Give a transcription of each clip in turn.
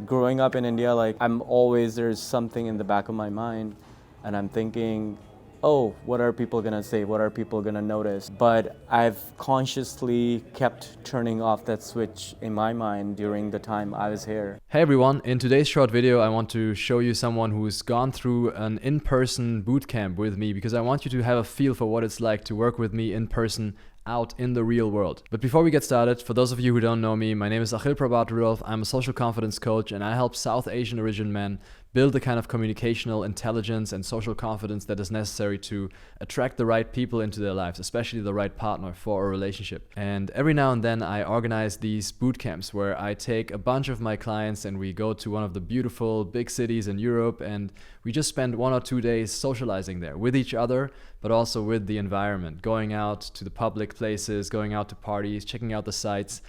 Growing up in India, like there's something in the back of my mind, and I'm thinking, oh, what are people gonna say? What are people gonna notice? But I've consciously kept turning off that switch in my mind during the time I was here. Hey everyone, in today's short video I want to show you someone who's gone through an in-person bootcamp with me because I want you to have a feel for what it's like to work with me in person out in the real world. But before we get started, for those of you who don't know me, my name is Achil Prabhat Rudolph. I'm a social confidence coach and I help South Asian origin men build the kind of communicational intelligence and social confidence that is necessary to attract the right people into their lives, especially the right partner for a relationship. And every now and then I organize these boot camps where I take a bunch of my clients and we go to one of the beautiful big cities in Europe and we just spend 1 or 2 days socializing there with each other, but also with the environment, going out to the public places, going out to parties, checking out the sites.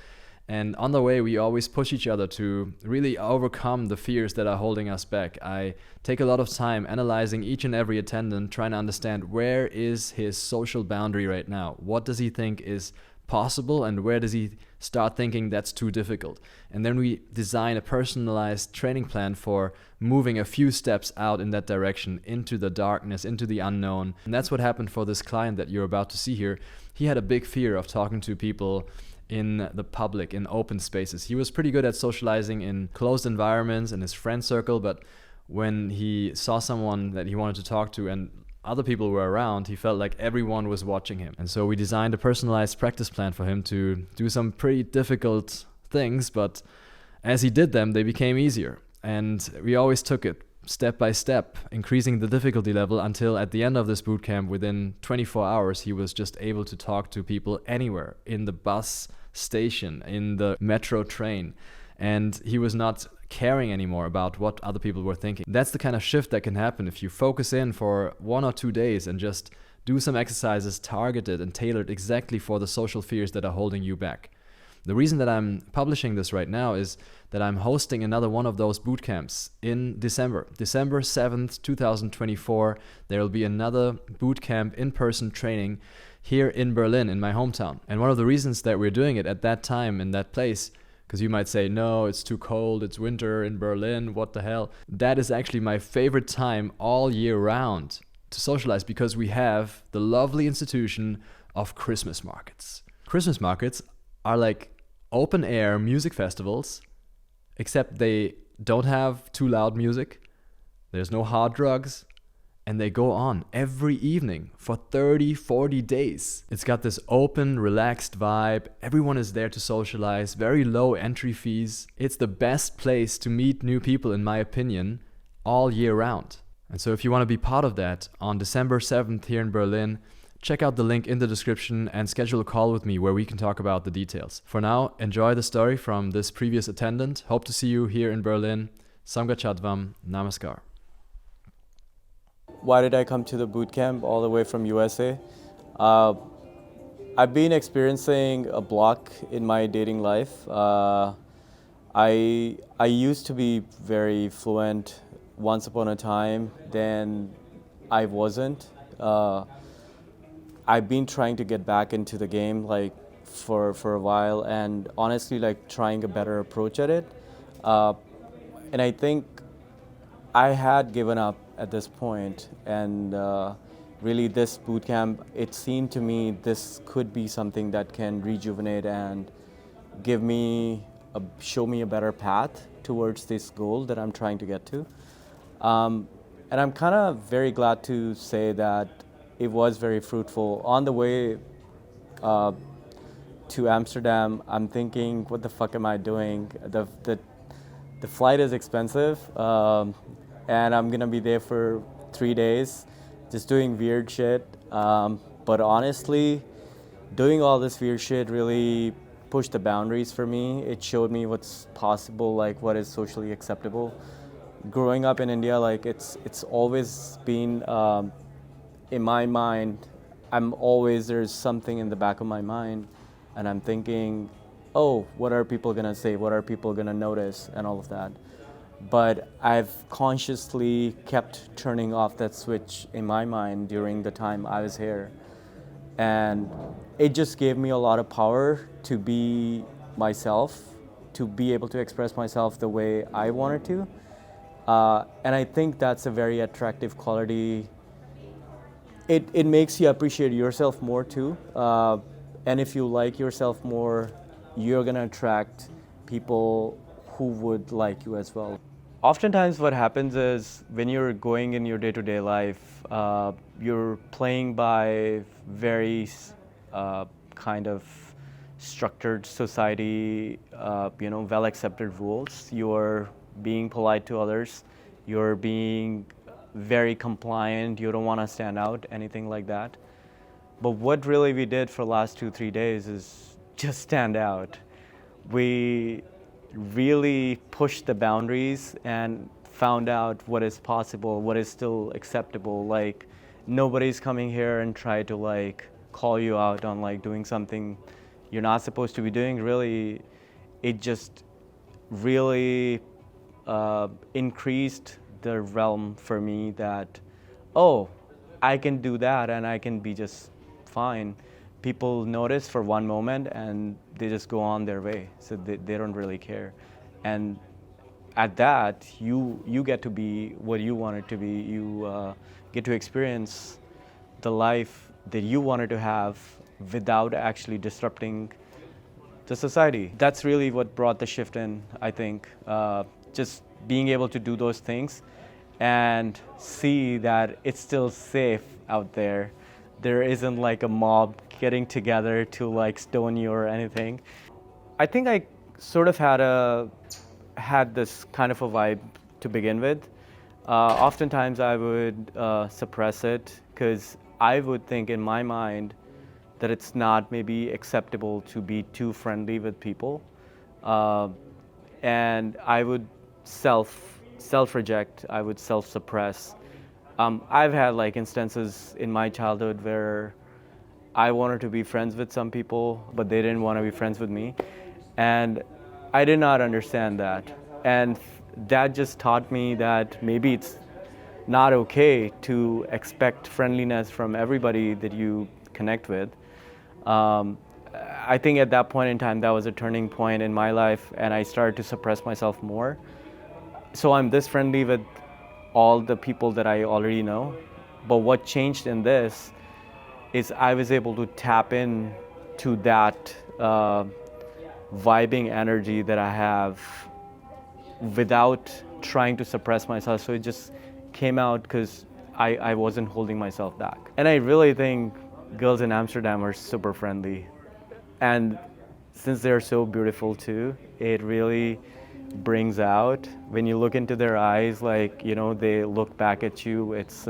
And on the way, we always push each other to really overcome the fears that are holding us back. I take a lot of time analyzing each and every attendant, trying to understand where is his social boundary right now? What does he think is possible and where does he start thinking that's too difficult? And then we design a personalized training plan for moving a few steps out in that direction into the darkness, into the unknown. And that's what happened for this client that you're about to see here. He had a big fear of talking to people in the public, in open spaces. He was pretty good at socializing in closed environments in his friend circle, but when he saw someone that he wanted to talk to and other people were around, he felt like everyone was watching him. And so we designed a personalized practice plan for him to do some pretty difficult things, but as he did them, they became easier. And we always took it step by step, increasing the difficulty level until at the end of this bootcamp, within 24 hours, he was just able to talk to people anywhere, in the bus station, in the metro train. And he was not caring anymore about what other people were thinking. That's the kind of shift that can happen if you focus in for 1 or 2 days and just do some exercises targeted and tailored exactly for the social fears that are holding you back. The reason that I'm publishing this right now is that I'm hosting another one of those boot camps in December. December 7th, 2024, there will be another boot camp in-person training here in Berlin, in my hometown. And one of the reasons that we're doing it at that time, in that place, because you might say, no, it's too cold, it's winter in Berlin, what the hell? That is actually my favorite time all year round to socialize because we have the lovely institution of Christmas markets. Christmas markets are like open air music festivals, except they don't have too loud music, there's no hard drugs, and they go on every evening for 30, 40 days. It's got this open, relaxed vibe. Everyone is there to socialize, very low entry fees. It's the best place to meet new people, in my opinion, all year round. And so if you want to be part of that on December 7th here in Berlin, check out the link in the description and schedule a call with me where we can talk about the details. For now, enjoy the story from this previous attendant. Hope to see you here in Berlin. Samgachatvam. Namaskar. Why did I come to the boot camp all the way from USA? I've been experiencing a block in my dating life. I used to be very fluent once upon a time, then I wasn't. I've been trying to get back into the game like for a while, and honestly like trying a better approach at it. And I think I had given up at this point, and really this boot camp, it seemed to me this could be something that can rejuvenate and show me a better path towards this goal that I'm trying to get to. And I'm kind of very glad to say that it was very fruitful. On the way to Amsterdam, I'm thinking, what the fuck am I doing? The flight is expensive, and I'm gonna be there for 3 days, just doing weird shit. But honestly, doing all this weird shit really pushed the boundaries for me. It showed me what's possible, like what is socially acceptable. Growing up in India, like it's always been in my mind. There's something in the back of my mind, and I'm thinking, oh, what are people gonna say? What are people gonna notice? And all of that. But I've consciously kept turning off that switch in my mind during the time I was here. And it just gave me a lot of power to be myself, to be able to express myself the way I wanted to. And I think that's a very attractive quality. It makes you appreciate yourself more too. And if you like yourself more, you're gonna attract people who would like you as well. Oftentimes, what happens is when you're going in your day-to-day life, you're playing by very kind of structured society, well-accepted rules. You're being polite to others. You're being very compliant. You don't want to stand out, anything like that. But what really we did for the last 2-3 days is just stand out. We really pushed the boundaries and found out what is possible, what is still acceptable. Like, nobody's coming here and try to like call you out on like doing something you're not supposed to be doing. Really, it just really increased the realm for me that, oh, I can do that and I can be just fine. People notice for one moment and they just go on their way. So they don't really care. And at that, you get to be what you wanted to be. You get to experience the life that you wanted to have without actually disrupting the society. That's really what brought the shift in, I think. Just being able to do those things and see that it's still safe out there. There isn't like a mob getting together to like stone you or anything. I think I sort of had this kind of a vibe to begin with. Oftentimes I would suppress it because I would think in my mind that it's not maybe acceptable to be too friendly with people, and I would self-reject. I would self-suppress. I've had like instances in my childhood where I wanted to be friends with some people, but they didn't want to be friends with me, and I did not understand that, and that just taught me that maybe it's not okay to expect friendliness from everybody that you connect with. I think at that point in time, that was a turning point in my life, and I started to suppress myself more. So I'm this friendly with all the people that I already know. But what changed in this is I was able to tap in to that vibing energy that I have without trying to suppress myself. So it just came out because I wasn't holding myself back. And I really think girls in Amsterdam are super friendly. And since they're so beautiful too, it really brings out, when you look into their eyes, like, they look back at you, it's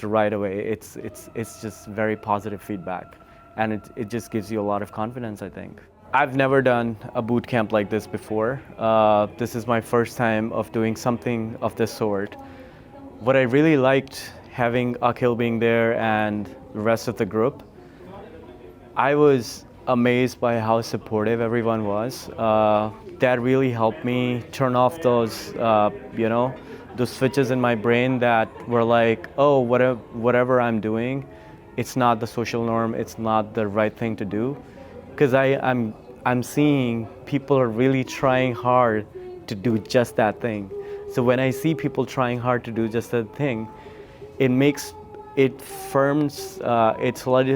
right away. It's just very positive feedback. And it just gives you a lot of confidence, I think. I've never done a boot camp like this before. This is my first time of doing something of this sort. What I really liked having Akhil being there and the rest of the group, I was amazed by how supportive everyone was. That really helped me turn off those, those switches in my brain that were like, oh, whatever I'm doing, it's not the social norm, it's not the right thing to do. Because I'm seeing people are really trying hard to do just that thing. So when I see people trying hard to do just that thing, it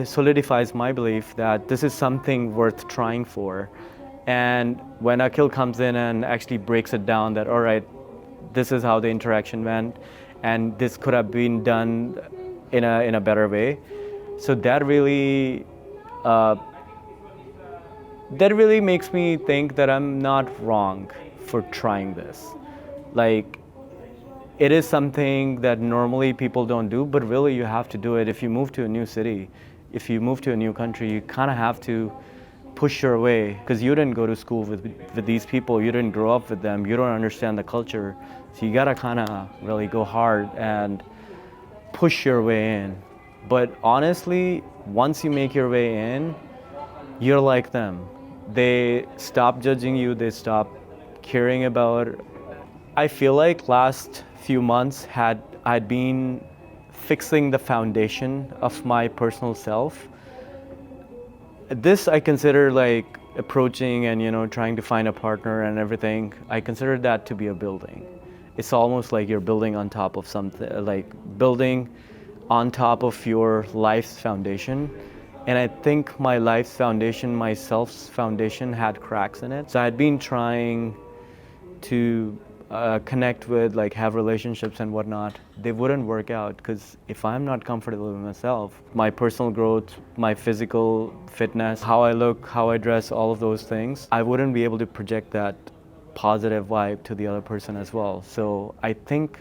solidifies my belief that this is something worth trying for. And when Akhil comes in and actually breaks it down that, all right, this is how the interaction went, and this could have been done in a better way. So that really makes me think that I'm not wrong for trying this. Like, it is something that normally people don't do, but really you have to do it. If you move to a new city, if you move to a new country, you kind of have to push your way, because you didn't go to school with these people, you didn't grow up with them, you don't understand the culture. So you gotta kind of really go hard and push your way in. But honestly, once you make your way in, you're like them. They stop judging you, they stop caring about. I feel like last few months I'd been fixing the foundation of my personal self. This I consider like approaching and trying to find a partner and everything, I consider that to be a building. It's almost like you're building on top of something, like building on top of your life's foundation. And I think my life's foundation, my self's foundation had cracks in it. So I'd been trying to connect with, like have relationships and whatnot. They wouldn't work out because if I'm not comfortable with myself, my personal growth, my physical fitness, how I look, how I dress, all of those things, I wouldn't be able to project that positive vibe to the other person as well. So I think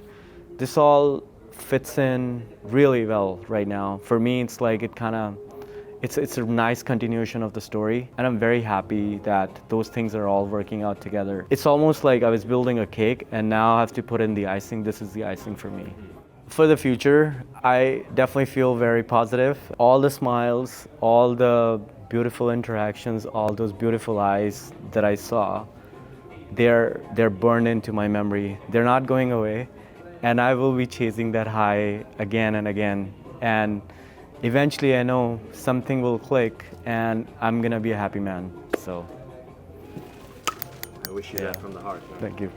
this all fits in really well right now. For me, it's like it's a nice continuation of the story, and I'm very happy that those things are all working out together. It's almost like I was building a cake and now I have to put in the icing. This is the icing for me. For the future, I definitely feel very positive. All the smiles, all the beautiful interactions, all those beautiful eyes that I saw, they're burned into my memory. They're not going away, and I will be chasing that high again and again. And eventually I know something will click and I'm gonna be a happy man. So I wish you that from the heart. Man. thank you.